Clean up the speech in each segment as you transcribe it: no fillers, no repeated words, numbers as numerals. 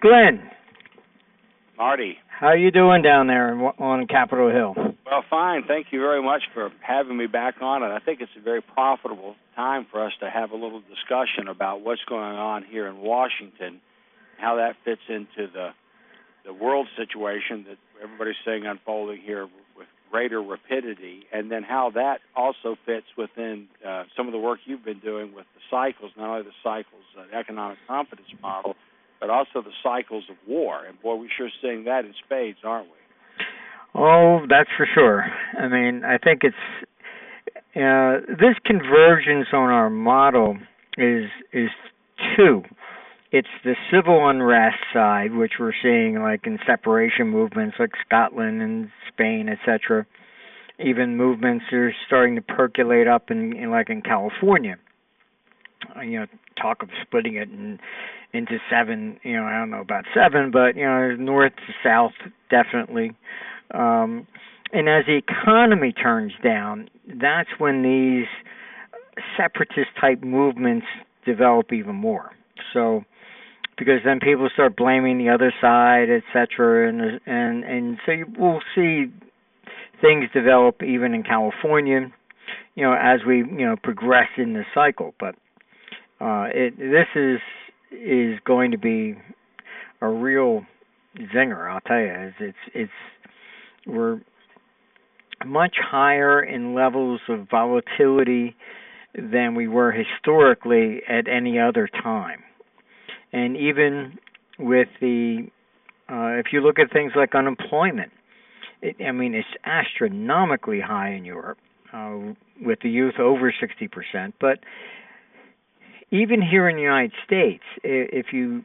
Glen, Marty. how you doing down there on Capitol Hill? Well, fine. Thank you very much for having me back on. And I think it's a very profitable time for us to have a little discussion about what's going on here in Washington, how that fits into the world situation that everybody's seeing unfolding here with greater rapidity, and then how that also fits within some of the work you've been doing with the cycles, not only the cycles, the economic confidence model, but also the cycles of war. And, boy, we're sure seeing that in spades, aren't we? Oh, that's for sure. I mean, I think it's this convergence on our model is two. It's the civil unrest side, which we're seeing like in separation movements like Scotland and Spain, etc. Even movements are starting to percolate up in like in California. Talk of splitting it into seven. I don't know about seven, but north to south definitely. And as the economy turns down, that's when these separatist type movements develop even more. So, because then people start blaming the other side, etc., and so we'll see things develop even in California, as we progress in the cycle. But this is going to be a real zinger, I'll tell you. We're much higher in levels of volatility than we were historically at any other time. And even with if you look at things like unemployment, it's astronomically high in Europe, with the youth over 60%. But even here in the United States, if you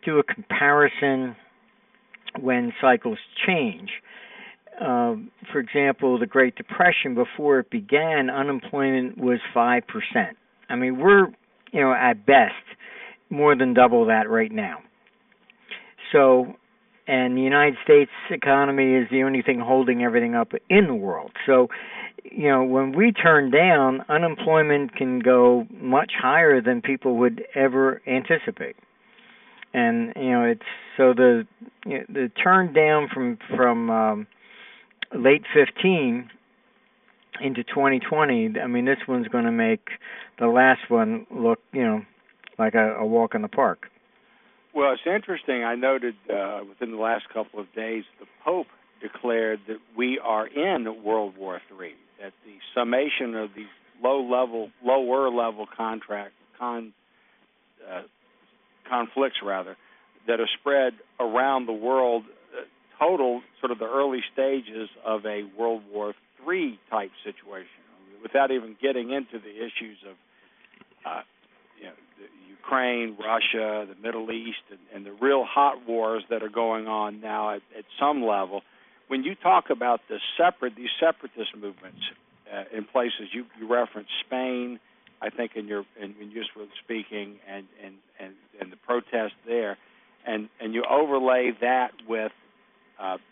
do a comparison when cycles change, for example, the Great Depression, before it began, unemployment was 5%. We're, at best, more than double that right now. So, and the United States economy is the only thing holding everything up in the world. So, when we turn down, unemployment can go much higher than people would ever anticipate. And, it's so the turn down from late 15 into 2020, this one's going to make the last one look, like a walk in the park. Well, it's interesting. I noted within the last couple of days, the Pope declared that we are in World War III, that the summation of these lower level conflicts that are spread around the world total sort of the early stages of a World War III type situation, without even getting into the issues of the Ukraine, Russia, the Middle East, and the real hot wars that are going on now at some level. When you talk about these separatist movements in places, you referenced Spain, I think, when you just were speaking, and the protest there, and you overlay that with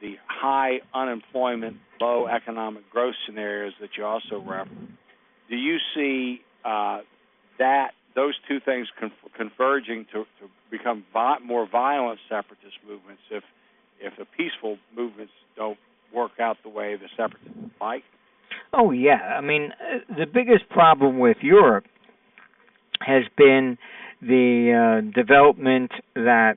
the high unemployment, low economic growth scenarios that you also referenced. Do you see those two things converging to become more violent separatist movements if the peaceful movements don't work out the way the separatists like? Oh, yeah. The biggest problem with Europe has been the development that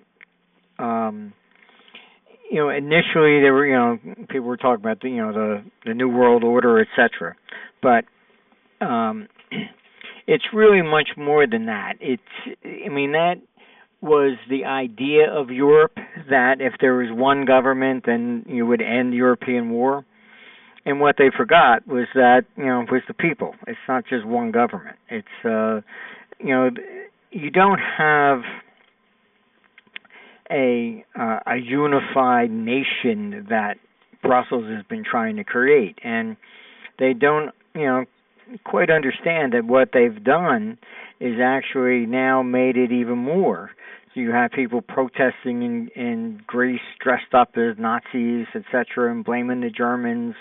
initially there were, people were talking about the New World Order, etc. But it's really much more than that. That was the idea of Europe, that if there was one government, then you would end European war. And what they forgot was that, was the people. It's not just one government. It's, you don't have a unified nation that Brussels has been trying to create, and they don't quite understand that what they've done is actually now made it even more. So you have people protesting in Greece dressed up as Nazis, etc., and blaming the Germans.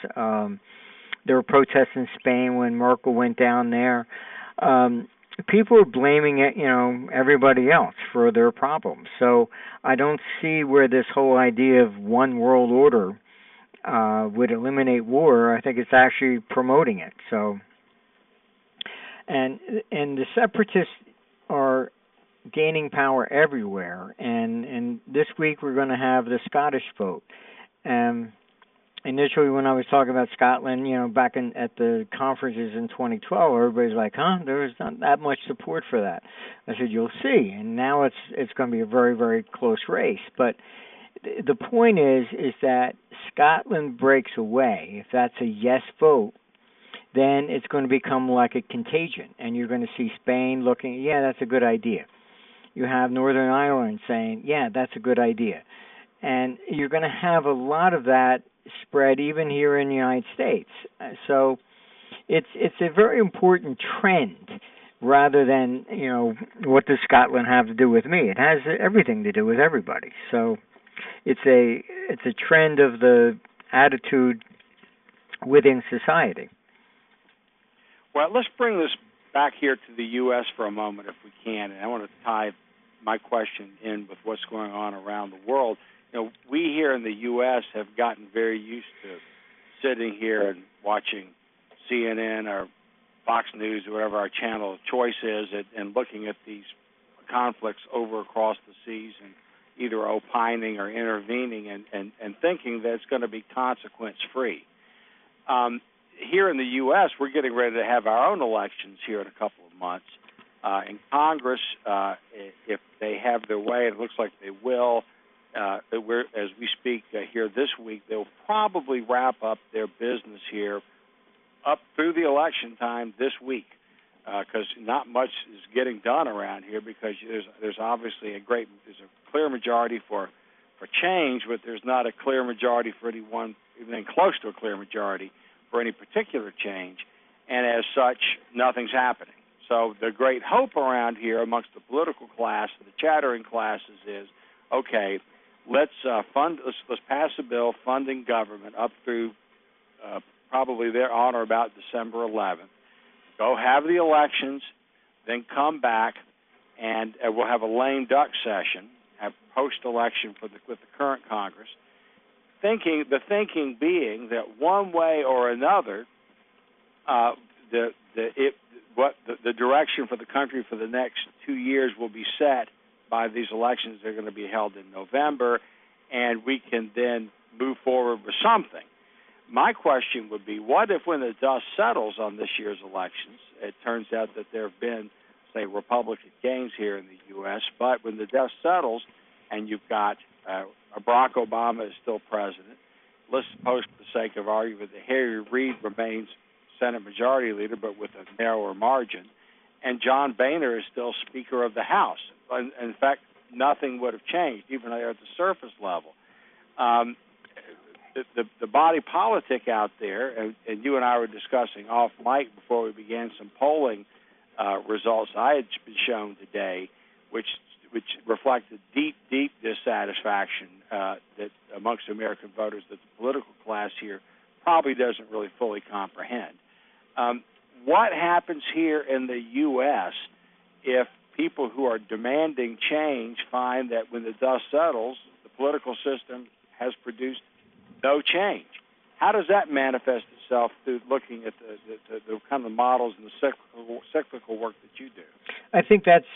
There were protests in Spain when Merkel went down there. people are blaming it, everybody else for their problems. So I don't see where this whole idea of one world order would eliminate war. I think it's actually promoting it. So, and the separatists are gaining power everywhere. And this week we're going to have the Scottish vote. Initially, when I was talking about Scotland, back at the conferences in 2012, everybody's like, "Huh? There's not that much support for that." I said, "You'll see." And now it's going to be a very, very close race. But the point is that Scotland breaks away. If that's a yes vote, then it's going to become like a contagion, and you're going to see Spain looking, "Yeah, that's a good idea." You have Northern Ireland saying, "Yeah, that's a good idea," and you're going to have a lot of that spread even here in the United States. So it's a very important trend rather than, what does Scotland have to do with me? It has everything to do with everybody. So it's a trend of the attitude within society. Well, let's bring this back here to the U.S. for a moment if we can, and I want to tie my question in with what's going on around the world. We here in the U.S. have gotten very used to sitting here and watching CNN or Fox News or whatever our channel of choice is and looking at these conflicts over across the seas and either opining or intervening and thinking that it's going to be consequence-free. Here in the U.S., we're getting ready to have our own elections here in a couple of months. In Congress, if they have their way, it looks like they will, as we speak here this week, they'll probably wrap up their business here up through the election time this week, because not much is getting done around here because there's obviously there's a clear majority for change, but there's not a clear majority for anyone, even close to a clear majority for any particular change, and as such, nothing's happening. So the great hope around here amongst the political class and the chattering classes is, okay, let's pass a bill funding government up through probably there on or about December 11th. Go have the elections, then come back, and we'll have a lame duck session, have post-election with the current Congress. The thinking being that one way or another, the direction for the country for the next 2 years will be set by these elections. They're going to be held in November, and we can then move forward with something. My question would be, what if when the dust settles on this year's elections, it turns out that there have been, say, Republican gains here in the U.S., but when the dust settles and you've got Barack Obama is still president, let's suppose for the sake of argument that Harry Reid remains Senate Majority Leader, but with a narrower margin, and John Boehner is still Speaker of the House. In fact, nothing would have changed, even at the surface level. The body politic out there, and you and I were discussing off mic before we began some polling results I had been shown today, which reflected deep dissatisfaction that amongst American voters that the political class here probably doesn't really fully comprehend. What happens here in the U.S. if people who are demanding change find that when the dust settles, the political system has produced no change? How does that manifest itself through looking at the kind of models and the cyclical work that you do? I think that's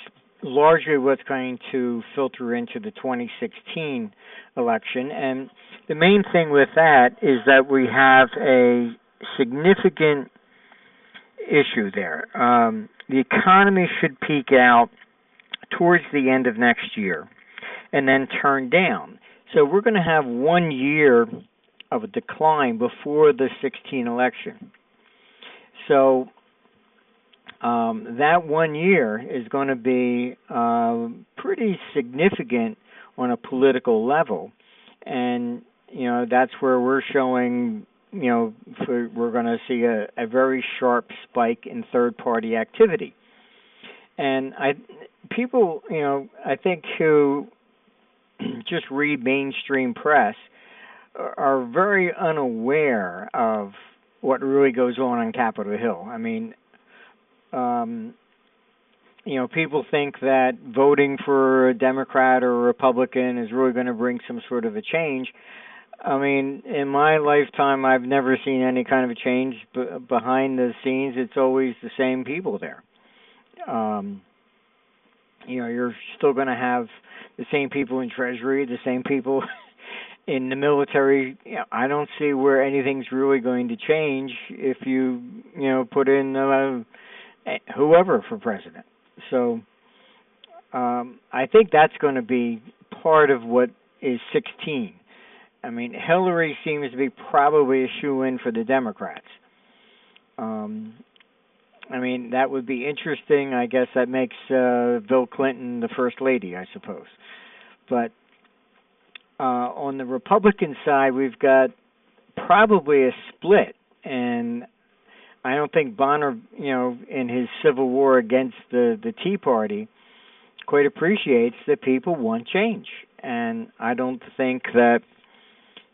largely what's going to filter into the 2016 election. And the main thing with that is that we have a significant issue there. The economy should peak out towards the end of next year and then turn down. So we're going to have 1 year of a decline before the 16 election. So that 1 year is going to be pretty significant on a political level. And, that's where we're showing, we're going to see a very sharp spike in third-party activity. And people, I think who just read mainstream press are very unaware of what really goes on Capitol Hill. I mean, people think that voting for a Democrat or a Republican is really going to bring some sort of a change. I mean, in my lifetime, I've never seen any kind of a change behind the scenes. It's always the same people there. Um, you're still going to have the same people in Treasury, the same people in the military. I don't see where anything's really going to change if put in whoever for president. So I think that's going to be part of what is 16. I mean, Hillary seems to be probably a shoe-in for the Democrats. I mean, that would be interesting. I guess that makes Bill Clinton the first lady, I suppose. But on the Republican side, we've got probably a split, and I don't think Bonner, in his civil war against the Tea Party, quite appreciates that people want change, and I don't think that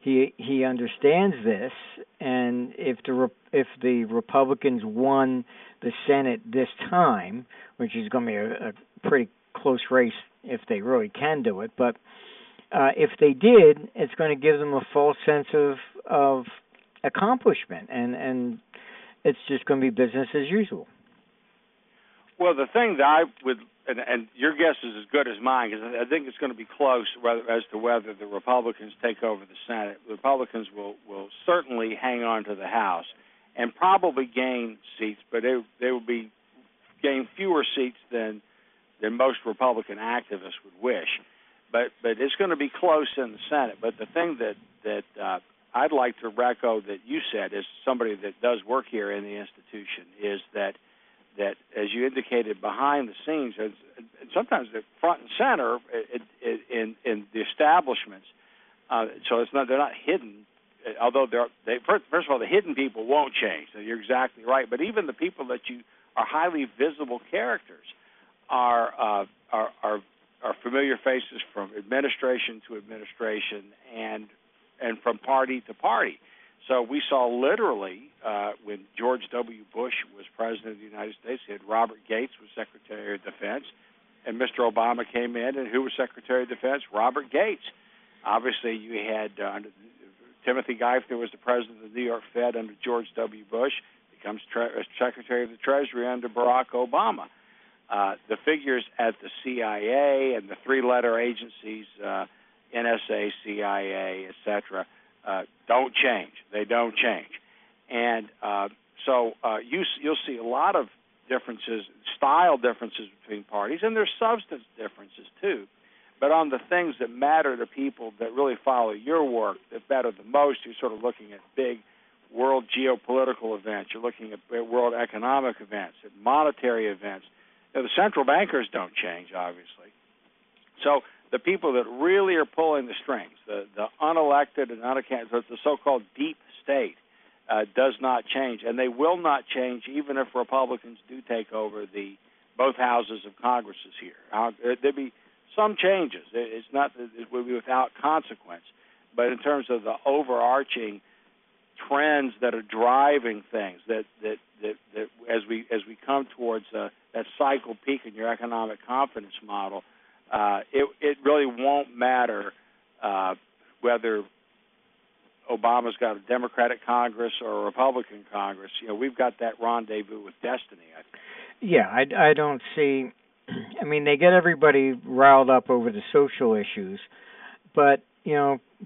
he understands this. And if the Republicans won the Senate this time, which is going to be a pretty close race if they really can do it, but if they did, it's going to give them a false sense of accomplishment, and it's just going to be business as usual. Well, the thing that I would, and your guess is as good as mine, because I think it's going to be close as to whether the Republicans take over the Senate. The Republicans will certainly hang on to the House and probably gain seats, but they will gain fewer seats than most Republican activists would wish. But it's going to be close in the Senate. But the thing that I'd like to echo that you said, as somebody that does work here in the institution, is that as you indicated, behind the scenes, and sometimes they're front and center in the establishments. So they're not hidden. Although first of all, the hidden people won't change. So you're exactly right. But even the people that are highly visible characters are familiar faces from administration to administration and from party to party. So we saw literally when George W. Bush was president of the United States, he had Robert Gates was Secretary of Defense, and Mr. Obama came in, and who was Secretary of Defense? Robert Gates. Obviously, you had Timothy Geithner was the president of the New York Fed under George W. Bush, becomes Secretary of the Treasury under Barack Obama. The figures at the CIA and the three-letter agencies, NSA, CIA, etc., don't change. They don't change. And so you'll see a lot of differences, style differences between parties, and there's substance differences too. But on the things that matter to people that really follow your work, that matter the most, you're sort of looking at big world geopolitical events. You're looking at world economic events, at monetary events. The central bankers don't change, obviously. So the people that really are pulling the strings, the unelected and unaccounted, the so-called deep state, does not change, and they will not change even if Republicans do take over both houses of Congress here. There'll be some changes. It's not that it will be without consequence, but in terms of the overarching trends that are driving things, that as we come towards that cycle peak in your economic confidence model, it really won't matter whether Obama's got a Democratic Congress or a Republican Congress. We've got that rendezvous with destiny, I think. Yeah, I don't see. I mean, they get everybody riled up over the social issues, but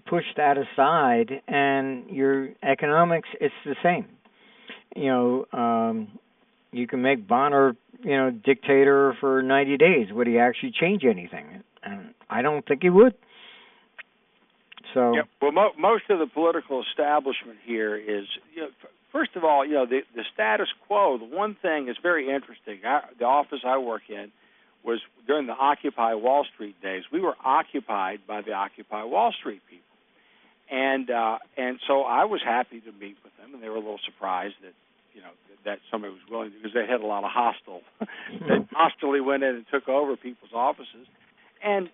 push that aside, and your economics, it's the same. You can make Bonner, dictator for 90 days. Would he actually change anything? And I don't think he would. So, yeah, well, most of the political establishment here is, first of all, the status quo. The one thing is very interesting. The office I work in was during the Occupy Wall Street days. We were occupied by the Occupy Wall Street people, and so I was happy to meet with them, and they were a little surprised that somebody was willing to, because they had a lot of that hostilely went in and took over people's offices, and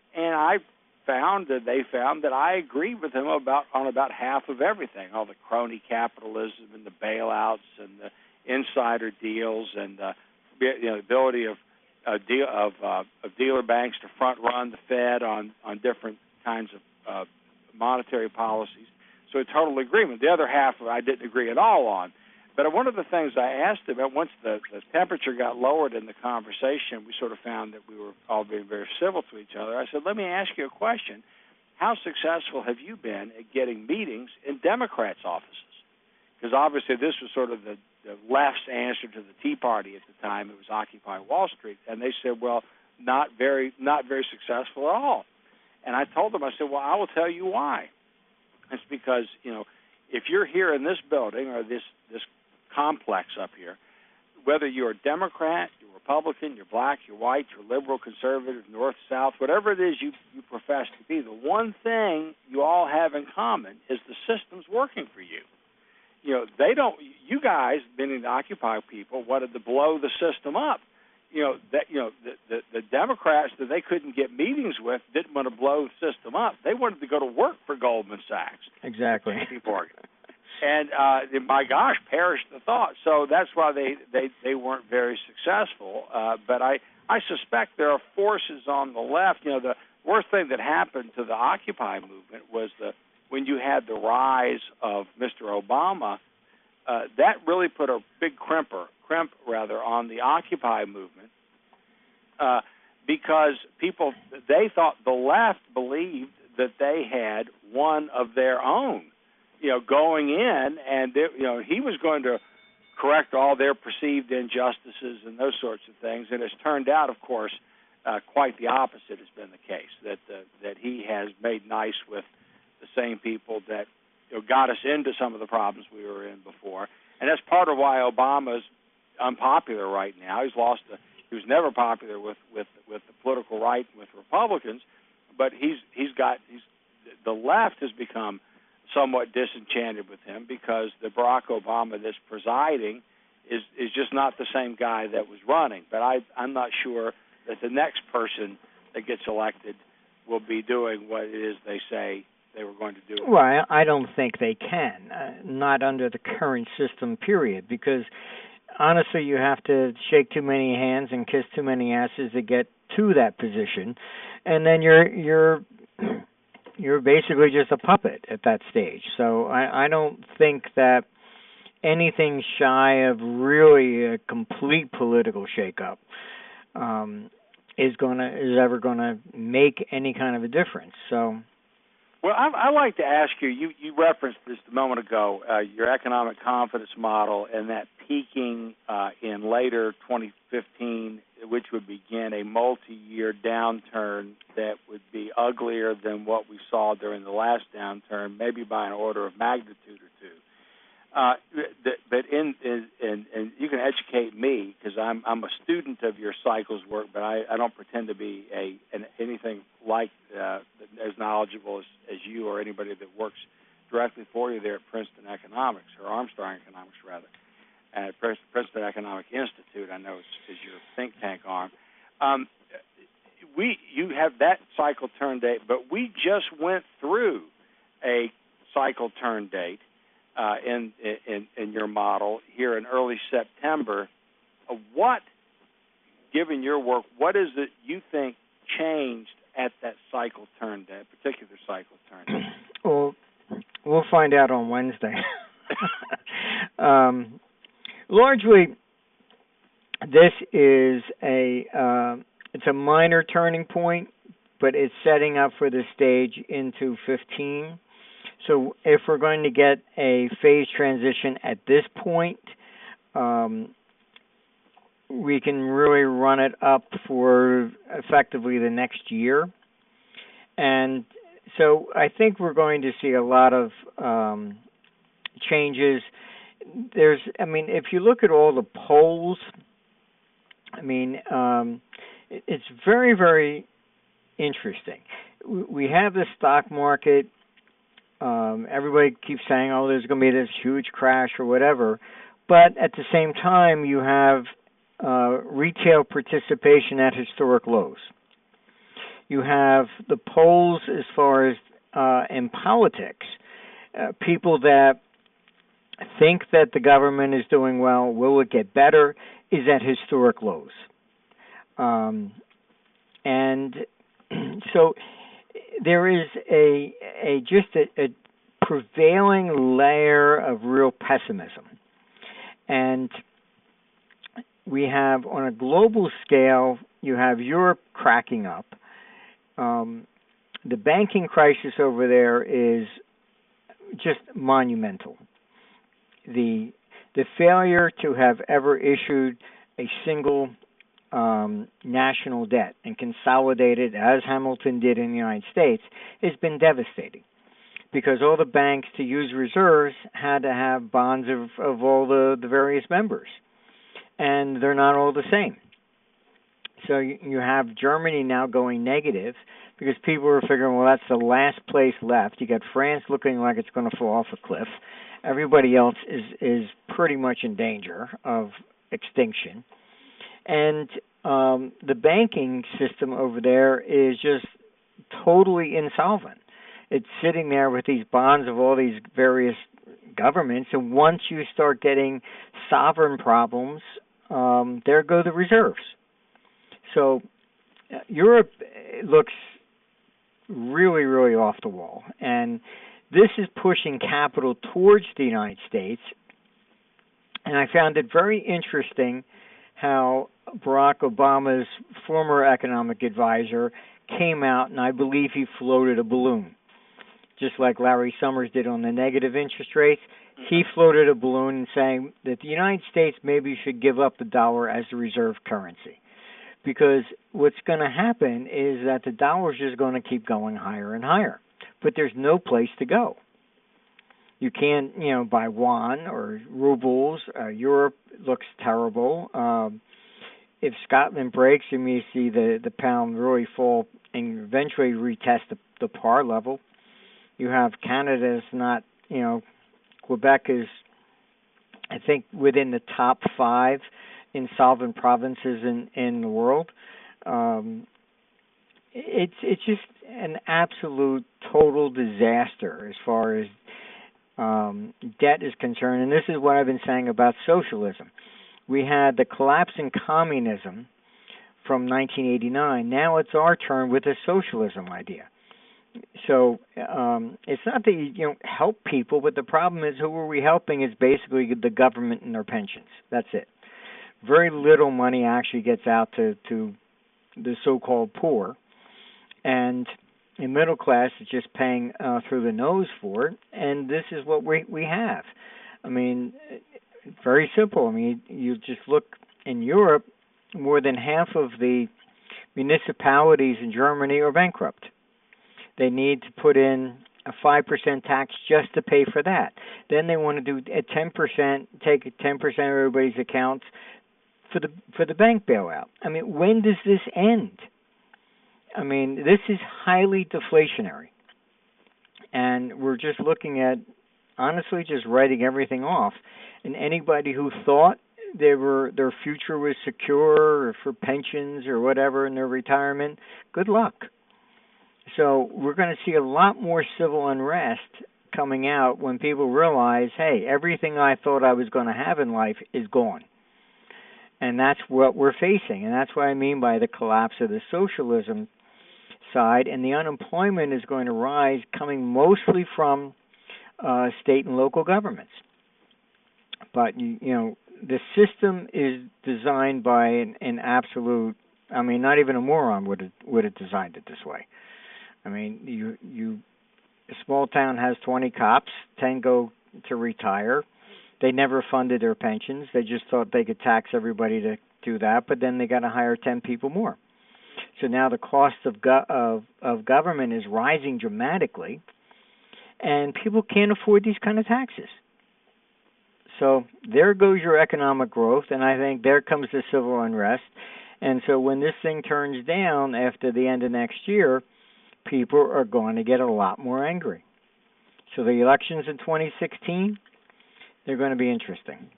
they found that I agreed with them on about half of everything, all the crony capitalism and the bailouts and the insider deals and the ability of dealer banks to front run the Fed on different kinds of monetary policies. So a total agreement. The other half I didn't agree at all on. But one of the things I asked him, once the temperature got lowered in the conversation, we sort of found that we were all being very civil to each other. I said, let me ask you a question. How successful have you been at getting meetings in Democrats' offices? Because obviously this was sort of the left's answer to the Tea Party at the time. It was Occupy Wall Street. And they said, well, not very successful at all. And I told them, I said, well, I will tell you why. It's because, if you're here in this building or this complex up here, whether you're a Democrat, you're Republican, you're black, you're white, you're liberal, conservative, north, south, whatever it is you profess to be, the one thing you all have in common is the system's working for you. You guys, meaning the Occupy people, wanted to blow the system up. The Democrats that they couldn't get meetings with didn't want to blow the system up. They wanted to go to work for Goldman Sachs. Exactly. And my gosh, perish the thought. So that's why they weren't very successful. But I suspect there are forces on the left. The worst thing that happened to the Occupy movement was when you had the rise of Mr. Obama. That really put a big crimp on the Occupy movement because they thought the left believed that they had one of their own, going in, and he was going to correct all their perceived injustices and those sorts of things. And it's turned out, of course, quite the opposite has been the case, that he has made nice with the same people that got us into some of the problems we were in before. And that's part of why Obama's unpopular right now. He was never popular with the political right, with Republicans, but the left has become somewhat disenchanted with him because the Barack Obama that's presiding is just not the same guy that was running. But I'm not sure that the next person that gets elected will be doing what it is they say they were going to do. Well, I don't think they can, not under the current system, period, because honestly, you have to shake too many hands and kiss too many asses to get to that position, and then you're basically just a puppet at that stage. So I don't think that anything shy of really a complete political shakeup is ever gonna make any kind of a difference. So. Well, I'd like to ask you, you referenced this a moment ago, your economic confidence model and that peaking in later 2015, which would begin a multi-year downturn that would be uglier than what we saw during the last downturn, maybe by an order of magnitude or two. But and you can educate me because I'm a student of your cycles work, but I don't pretend to be anything like as knowledgeable as you or anybody that works directly for you there at Princeton Economics, or Armstrong Economics rather, at Princeton Economic Institute. I know is your think tank arm. You have that cycle turn date, but we just went through a cycle turn date in your model here in early September. Given your work, what is it you think changed at that cycle turn date, particular cycle turn date? Well, we'll find out on Wednesday. Largely, this is it's a minor turning point, but it's setting up for the stage into 15. So if we're going to get a phase transition at this point, we can really run it up for effectively the next year. And so I think we're going to see a lot of changes. If you look at all the polls, it's very, very interesting. We have the stock market. Everybody keeps saying, oh, there's going to be this huge crash or whatever. But at the same time, you have retail participation at historic lows. You have the polls as far as in politics, people that think that the government is doing well, will it get better, is at historic lows. Um, and so there is a prevailing layer of real pessimism. And we have, on a global scale, you have Europe cracking up. The banking crisis over there is just monumental. The failure to have ever issued a single national debt and consolidated, as Hamilton did in the United States, has been devastating. Because all the banks, to use reserves, had to have bonds of all the various members. And they're not all the same. So you have Germany now going negative because people are figuring, well, that's the last place left. You got France looking like it's going to fall off a cliff. Everybody else is pretty much in danger of extinction. And the banking system over there is just totally insolvent. It's sitting there with these bonds of all these various governments, and once you start getting sovereign problems, there go the reserves. So Europe looks really, really off the wall, and this is pushing capital towards the United States. And I found it very interesting how Barack Obama's former economic advisor came out, and I believe he floated a balloon. Just like Larry Summers did on the negative interest rates, he floated a balloon saying that the United States maybe should give up the dollar as the reserve currency. Because what's going to happen is that the dollar is just going to keep going higher and higher. But there's no place to go. You can't, buy yuan or rubles. Europe looks terrible. If Scotland breaks, you may see the pound really fall and eventually retest the par level. You have Canada is not, Quebec is, I think, within the top 5 insolvent provinces in the world. It's just an absolute total disaster as far as debt is concerned. And this is what I've been saying about socialism. We had the collapse in communism from 1989. Now it's our turn with a socialism idea. So it's not that you don't help people, but the problem is who are we helping is basically the government and their pensions. That's it. Very little money actually gets out to the so-called poor, and the middle class is just paying through the nose for it, and this is what we have. I mean, very simple. I mean, you just look in Europe, more than half of the municipalities in Germany are bankrupt. They need to put in a 5% tax just to pay for that. Then they want to do a 10%, take 10% of everybody's accounts for the bank bailout. I mean, when does this end? I mean, this is highly deflationary. And we're just looking at, honestly, just writing everything off. And anybody who thought their future was secure or for pensions or whatever in their retirement, good luck. So we're going to see a lot more civil unrest coming out when people realize, hey, everything I thought I was going to have in life is gone. And that's what we're facing. And that's what I mean by the collapse of the socialism side. And the unemployment is going to rise, coming mostly from state and local governments. But, the system is designed by an absolute, I mean, not even a moron would have designed it this way. I mean, a small town has 20 cops, 10 go to retire. They never funded their pensions. They just thought they could tax everybody to do that, but then they got to hire 10 people more. So now the cost of government is rising dramatically, and people can't afford these kind of taxes. So there goes your economic growth, and I think there comes the civil unrest. And so when this thing turns down after the end of next year, people are going to get a lot more angry. So the elections in 2016, they're going to be interesting.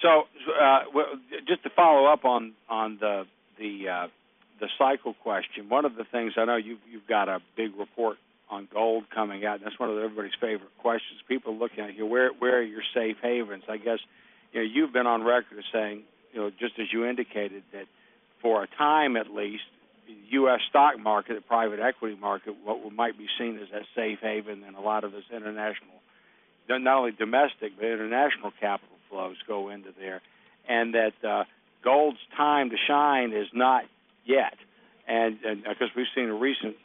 So, just to follow up on the cycle question, one of the things I know you've got a big report on gold coming out, and that's one of everybody's favorite questions. People looking at you, where are your safe havens? I guess you've been on record as saying just as you indicated, that for a time at least, the U.S. stock market, the private equity market, what might be seen as that safe haven, and a lot of this international, not only domestic but international capital flows go into there, and that gold's time to shine is not yet, and because we've seen a recent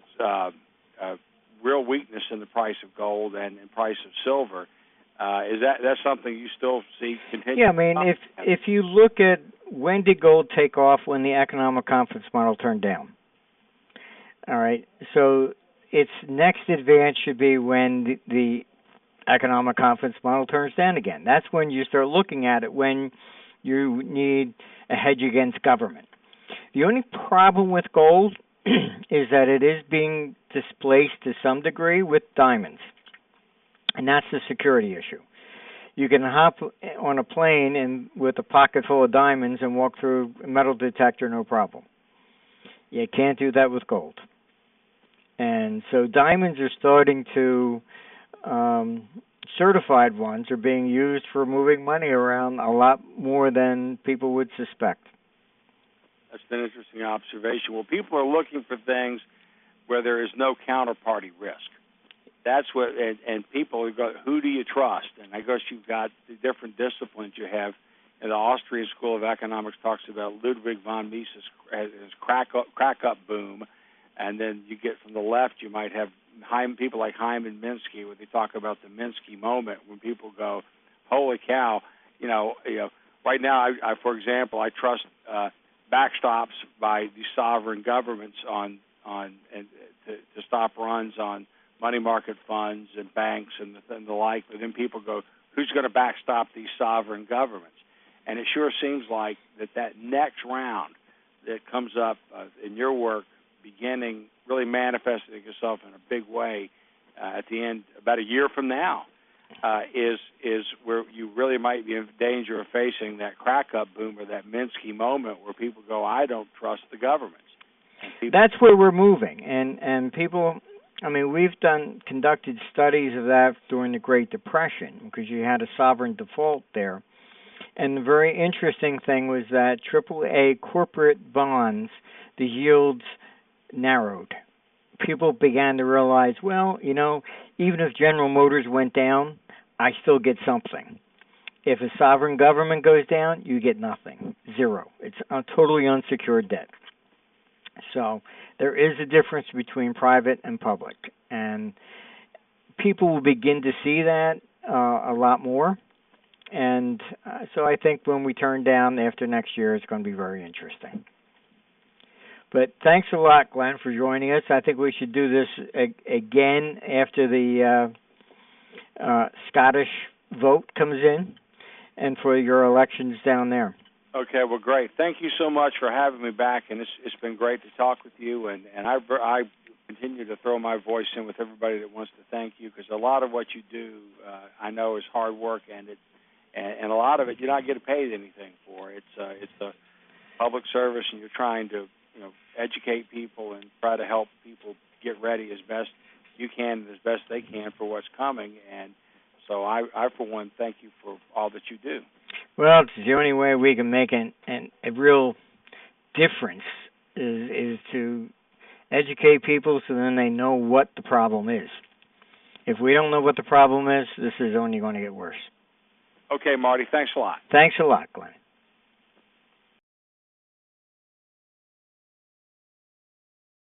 real weakness in the price of gold and in price of silver. Is that's something you still see continue? Yeah, I mean, if you look at when did gold take off, when the economic confidence model turned down. All right, so its next advance should be when the economic confidence model turns down again. That's when you start looking at it, when you need a hedge against government. The only problem with gold is that it is being displaced to some degree with diamonds. And that's the security issue. You can hop on a plane and with a pocket full of diamonds and walk through a metal detector, no problem. You can't do that with gold. And so diamonds are starting to, certified ones are being used for moving money around a lot more than people would suspect. That's an interesting observation. Well, people are looking for things where there is no counterparty risk. That's what, and people go, who do you trust? And I guess you've got the different disciplines you have. And the Austrian School of Economics talks about Ludwig von Mises' crack up boom, and then you get from the left, you might have people like Hyman Minsky, where they talk about the Minsky moment, when people go, holy cow, right now, I for example, I trust backstops by the sovereign governments on to stop runs on money market funds and banks and the like. But then people go, who's going to backstop these sovereign governments? And it sure seems like that next round that comes up in your work, beginning really manifesting itself in a big way at the end, about a year from now, is where you really might be in danger of facing that crack-up boom or that Minsky moment where people go, I don't trust the governments. That's where we're moving, and people. I mean, we've conducted studies of that during the Great Depression because you had a sovereign default there. And the very interesting thing was that AAA corporate bonds, the yields narrowed. People began to realize, well, even if General Motors went down, I still get something. If a sovereign government goes down, you get nothing, zero. It's a totally unsecured debt. So there is a difference between private and public, and people will begin to see that a lot more. And so I think when we turn down after next year, it's going to be very interesting. But thanks a lot, Glenn, for joining us. I think we should do this again after the Scottish vote comes in and for your elections down there. Okay, well, great. Thank you so much for having me back, and it's been great to talk with you. And I continue to throw my voice in with everybody that wants to thank you, because a lot of what you do, I know, is hard work, and a lot of it you're not getting paid anything for. It's a public service, and you're trying to educate people and try to help people get ready as best you can and as best they can for what's coming. And so I for one, thank you for all that you do. Well, it's the only way we can make a real difference is to educate people so then they know what the problem is. If we don't know what the problem is, this is only going to get worse. Okay, Marty, thanks a lot. Thanks a lot, Glenn.